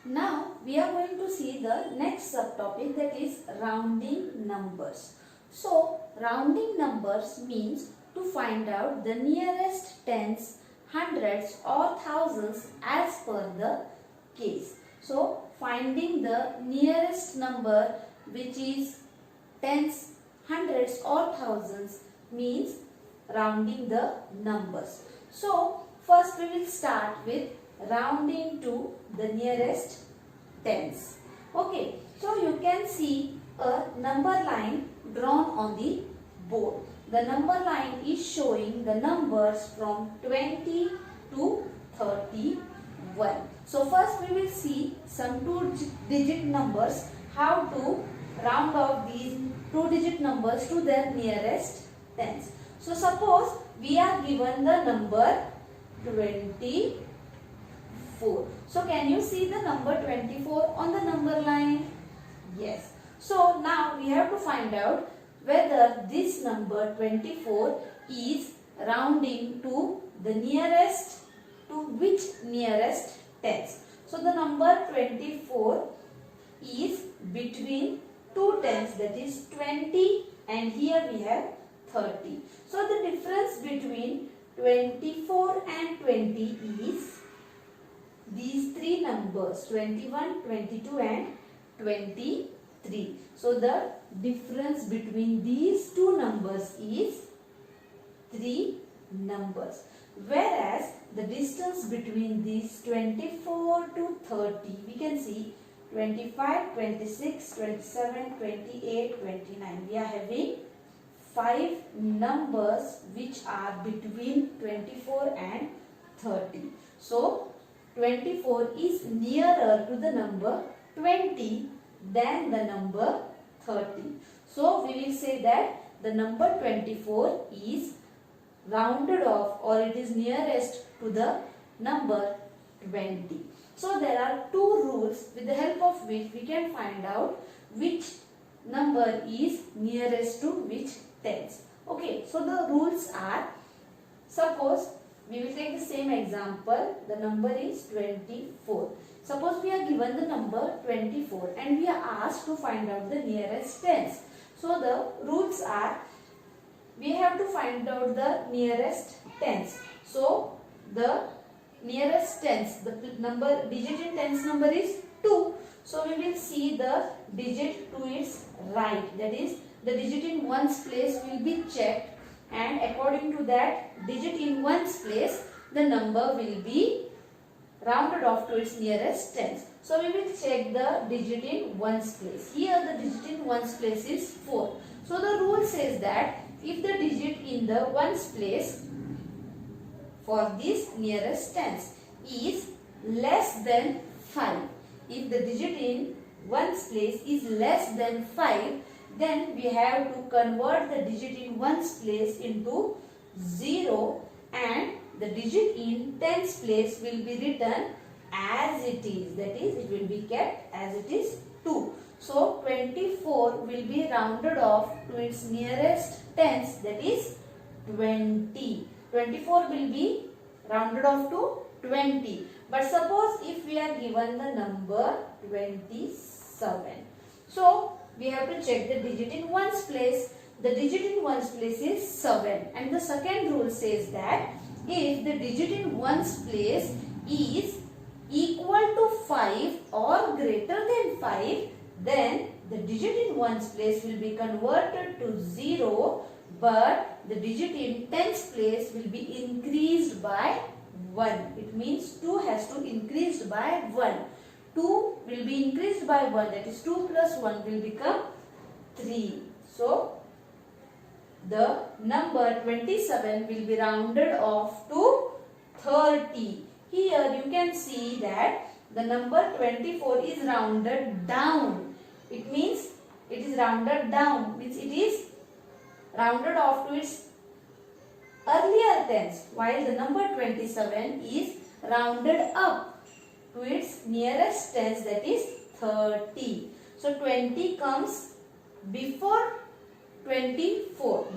Now we are going to see the next subtopic, that is rounding numbers. So rounding numbers means to find out the nearest tens, hundreds or thousands as per the case. So finding the nearest number which is tens, hundreds or thousands means rounding the numbers. So first we will start with rounding to the nearest tens. Okay, so you can see a number line drawn on the board. The number line is showing the numbers from 20 to 31. So first we will see some two-digit numbers, how to round off these two-digit numbers to their nearest tens. So suppose we are given the number 24. So can you see the number 24 on the number line? Yes. So now we have to find out whether this number 24 is rounding to the nearest, to which nearest tens. So the number 24 is between two tens, that is 20, and here we have 30. So the difference between 24 and 20 is these three numbers, 21, 22 and 23. So the difference between these two numbers is 3 numbers. Whereas the distance between these 24 to 30, we can see 25, 26, 27, 28, 29. We are having 5 numbers which are between 24 and 30. So 24 is nearer to the number 20 than the number 30. So we will say that the number 24 is rounded off, or it is nearest to the number 20. So there are two rules with the help of which we can find out which number is nearest to which tens. Okay, so the rules are, suppose we will take the same example, the number is 24. Suppose we are given the number 24 and we are asked to find out the nearest tens. So the rules are, we have to find out the nearest tens. So the nearest tens, the number digit in tens number is 2. So we will see the digit to its right, that is the digit in ones place will be checked, and according to that digit in ones place, the number will be rounded off to its nearest tens. So we will check the digit in ones place. Here the digit in ones place is 4. So the rule says that if the digit in the ones place for this nearest tens is less than 5, if the digit in ones place is less than 5, then we have to convert the digit in ones place into 0, and the digit in tens place will be written as it is, that is it will be kept as it is 2. So 24 will be rounded off to its nearest tens, that is 20. 24 will be rounded off to 20. But suppose if we are given the number 27. So we have to check the digit in ones place. The digit in ones place is 7. And the second rule says that if the digit in ones place is equal to 5 or greater than 5, then the digit in ones place will be converted to 0, but the digit in tens place will be increased by 1. It means 2 has to increase by 1. 2 will be increased by 1, that is 2 plus 1 will become 3. So the number 27 will be rounded off to 30. Here you can see that the number 24 is rounded down. It means it is rounded down, means it is rounded off to its earlier tens, while the number 27 is rounded up to its nearest tens, that is 30. So 20 comes before 24.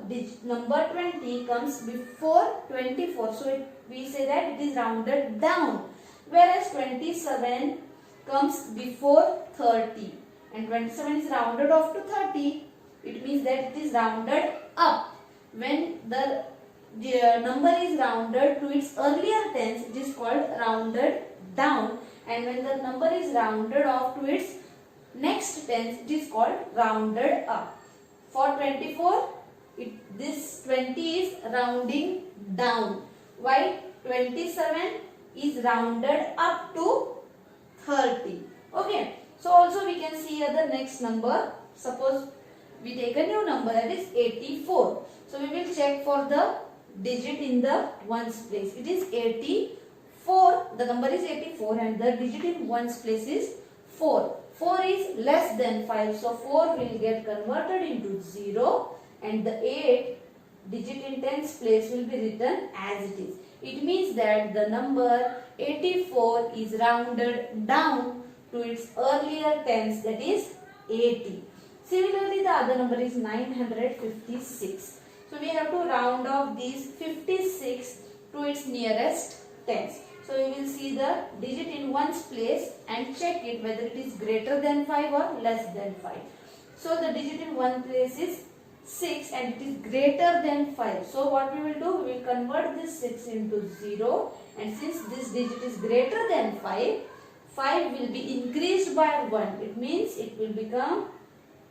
The number 20 comes before 24. So we say that it is rounded down. Whereas 27 comes before 30 and 27 is rounded off to 30. It means that it is rounded up. When the number is rounded to its earlier tens, it is called rounded down, and when the number is rounded off to its next tens, it is called rounded up. For 24, this 20 is rounding down, while 27 is rounded up to 30. Okay, so also we can see here the next number. Suppose we take a new number, that is 84. So we will check for the digit in the ones place. It is 84. The number is 84 and the digit in ones place is 4. 4 is less than 5. So 4 will get converted into 0 and the 8 digit in tens place will be written as it is. It means that the number 84 is rounded down to its earlier tens, that is 80. Similarly, the other number is 956. So we have to round off these 56 to its nearest tens. So we will see the digit in ones place and check it whether it is greater than 5 or less than 5. So the digit in one place is 6 and it is greater than 5. So what we will do, we will convert this 6 into 0, and since this digit is greater than 5, 5 will be increased by 1. It means it will become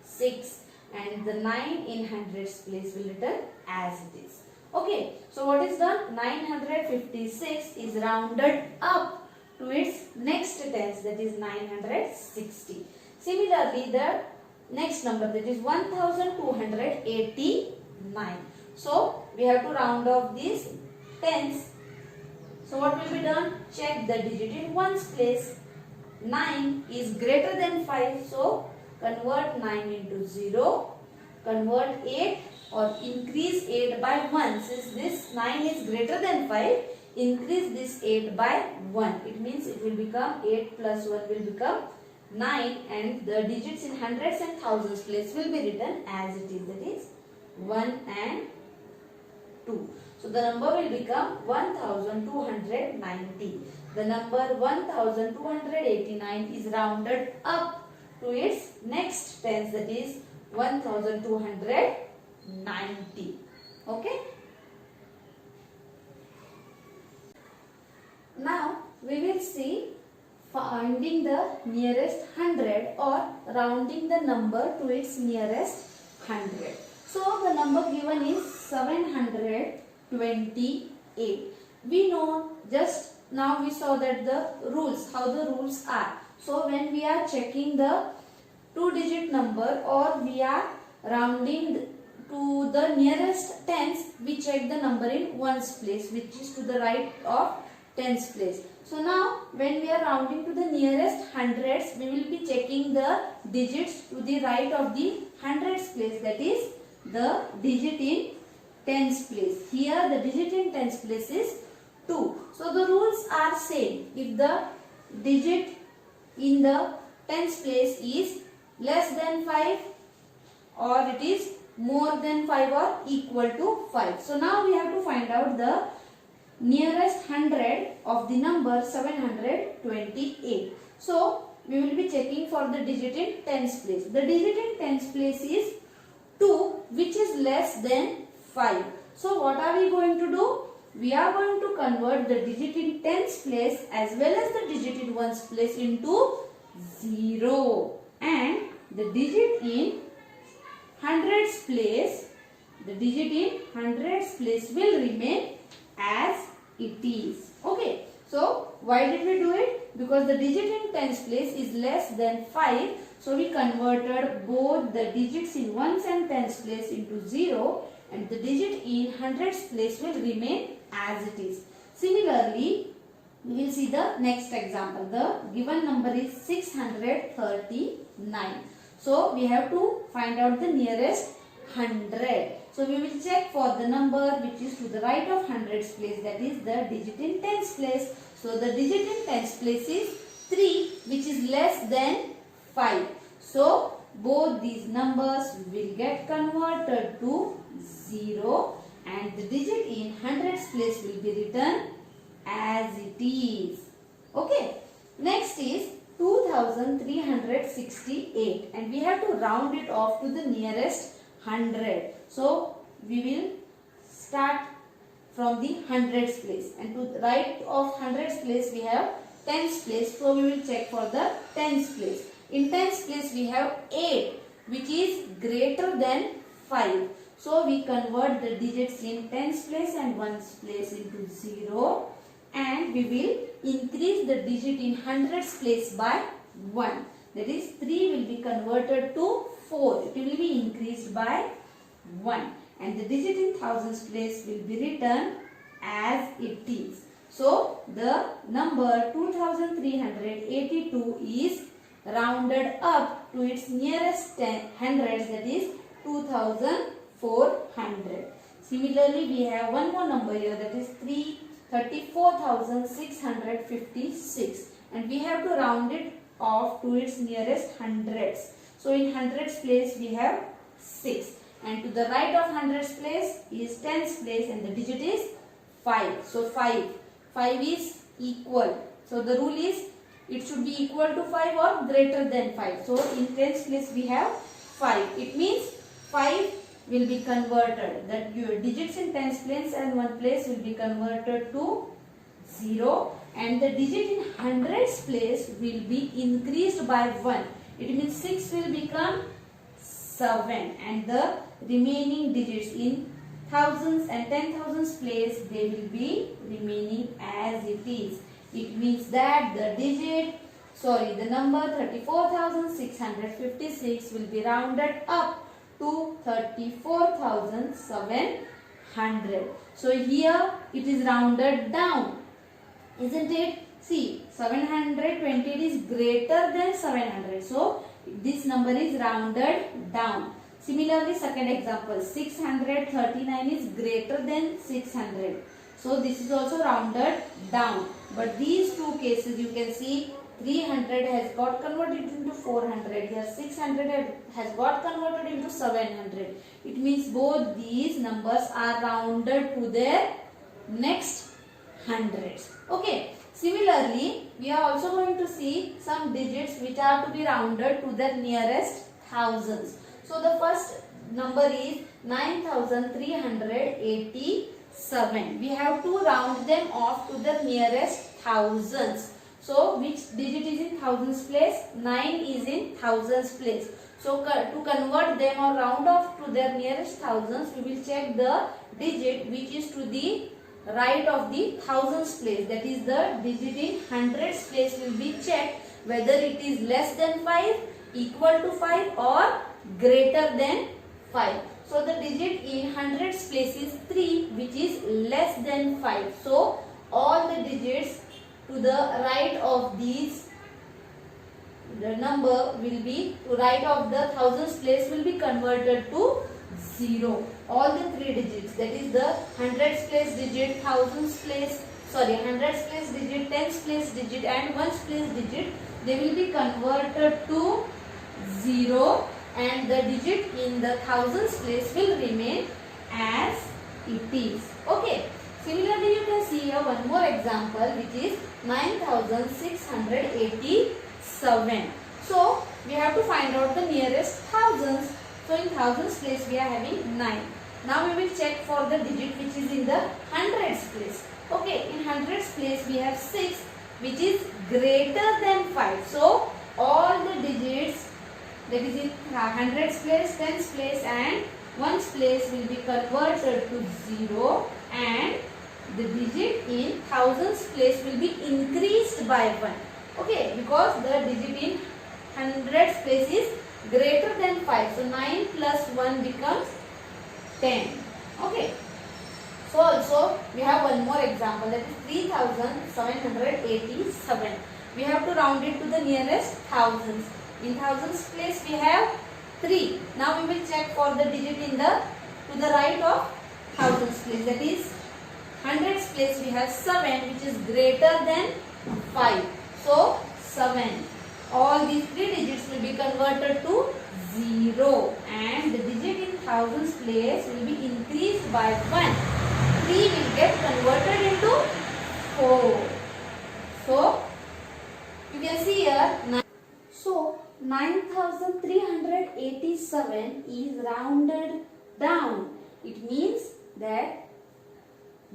6 and the 9 in hundreds place will return as it is. Okay, so what is done? 956 is rounded up to its next tens, that is 960. Similarly, the next number, that is 1289. So we have to round off these tens. So what will be done? Check the digit in ones place. 9 is greater than 5. So convert 9 into 0. Convert 8 or increase 8 by 1. Since this 9 is greater than 5, increase this 8 by 1. It means it will become 8 plus 1 will become 9 and the digits in hundreds and thousands place will be written as it is, that is 1 and 2. So the number will become 1290. The number 1289 is rounded up to its next tens, that is 1290. Okay. Now we will see finding the nearest 100 or rounding the number to its nearest 100. So the number given is 728. We know just now we saw that the rules, how the rules are. So when we are checking the 2-digit number or we are rounding to the nearest tens, we check the number in ones place, which is to the right of tens place. So now when we are rounding to the nearest hundreds, we will be checking the digits to the right of the hundreds place, that is the digit in tens place. Here the digit in tens place is 2. So the rules are same. If the digit in the tens place is less than 5 or it is more than 5 or equal to 5. So now we have to find out the nearest 100 of the number 728. So we will be checking for the digit in tens place. The digit in tens place is 2, which is less than 5. So what are we going to do? We are going to convert the digit in tens place as well as the digit in ones place into 0, and the digit in hundreds place, the digit in hundreds place will remain as it is. Okay. So why did we do it? Because the digit in tens place is less than 5. So we converted both the digits in ones and tens place into 0, and the digit in hundreds place will remain as it is. Similarly, we will see the next example. The given number is 639. So we have to find out the nearest 100. So we will check for the number which is to the right of hundreds place, that is the digit in tens place. So the digit in tens place is 3, which is less than 5. So both these numbers will get converted to 0 and the digit in hundreds place will be written as it is. Okay. Next is 2000. 2368 and we have to round it off to the nearest 100. So we will start from the hundreds place, and to the right of hundreds place we have tens place. So we will check for the tens place. In tens place we have 8 which is greater than 5. So we convert the digits in tens place and ones place into 0, and we will increase the digit in hundreds place by 1. That is 3 will be converted to 4. It will be increased by 1, and the digit in thousands place will be written as it is. So the number 2382 is rounded up to its nearest hundreds, that is 2400. Similarly, we have one more number here, that is 34,656, and we have to round it off to its nearest hundreds. So in hundreds place we have 6, and to the right of hundreds place is tens place, and the digit is 5. So 5 is equal. So the rule is it should be equal to 5 or greater than 5. So in tens place we have 5. It means 5 will be converted. That your digits in tens place and one place will be converted to 0, and the digit in hundreds place will be increased by 1. It means 6 will become 7, and the remaining digits in thousands and 10,000s place, they will be remaining as it is. It means that the number 34,656 will be rounded up to 34,700. So here it is rounded down, isn't it? See, 720 is greater than 700. So this number is rounded down. Similarly, second example, 639 is greater than 600. So this is also rounded down. But these two cases you can see 300 has got converted into 400. Here 600 has got converted into 700. It means both these numbers are rounded to their next hundreds. Okay. Similarly, we are also going to see some digits which are to be rounded to their nearest thousands. So the first number is 9387. We have to round them off to the nearest thousands. So which digit is in thousands place? 9 is in thousands place. So to convert them or round off to their nearest thousands, we will check the digit which is to the right of the thousands place. That is the digit in hundreds place will be checked whether it is less than 5, equal to 5 or greater than 5. So the digit in hundreds place is 3, which is less than 5. So all the digits to the right of these, the number will be to right of the thousands place will be converted to 0. All the three digits, that is the hundreds place digit, hundreds place digit, tens place digit and ones place digit, they will be converted to 0, and the digit in the thousands place will remain as it is. Okay. Similarly, you can see here one more example, which is 9687. So we have to find out the nearest thousands. So in thousands place we are having 9. Now we will check for the digit which is in the hundreds place. Okay, in hundreds place we have 6, which is greater than 5. So all the digits that is in hundreds place, tens place and ones place will be converted to 0, and the digit in thousands place will be increased by 1. Okay, because the digit in hundreds place is greater than 5. So 9 plus 1 becomes 10. Okay. So also we have one more example, that is 3787. We have to round it to the nearest thousands. In thousands place we have 3. Now we will check for the digit in the to the right of thousands place, that is hundreds place we have 7, which is greater than 5. So 7. All these three digits will be converted to 0, and the digit in thousands place will be increased by 1. 3 will get converted into 4. So you can see here So 9387 is rounded down. It means that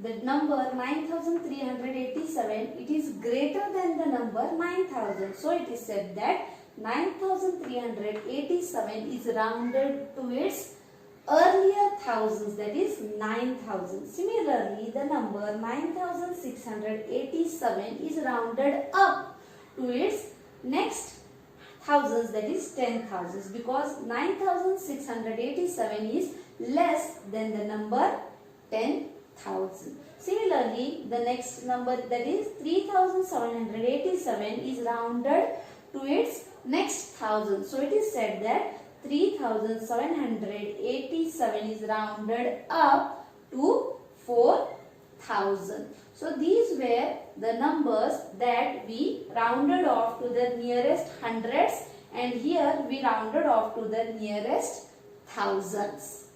the number 9387, it is greater than the number 9000. So it is said that 9387 is rounded to its earlier thousands, that is 9000. Similarly, the number 9687 is rounded up to its next thousands, that is 10,000, because 9687 is less than the number 10,000. Similarly, the next number, that is 3787, is rounded to its next thousand. So it is said that 3787 is rounded up to 4000. So these were the numbers that we rounded off to the nearest hundreds, and here we rounded off to the nearest thousands.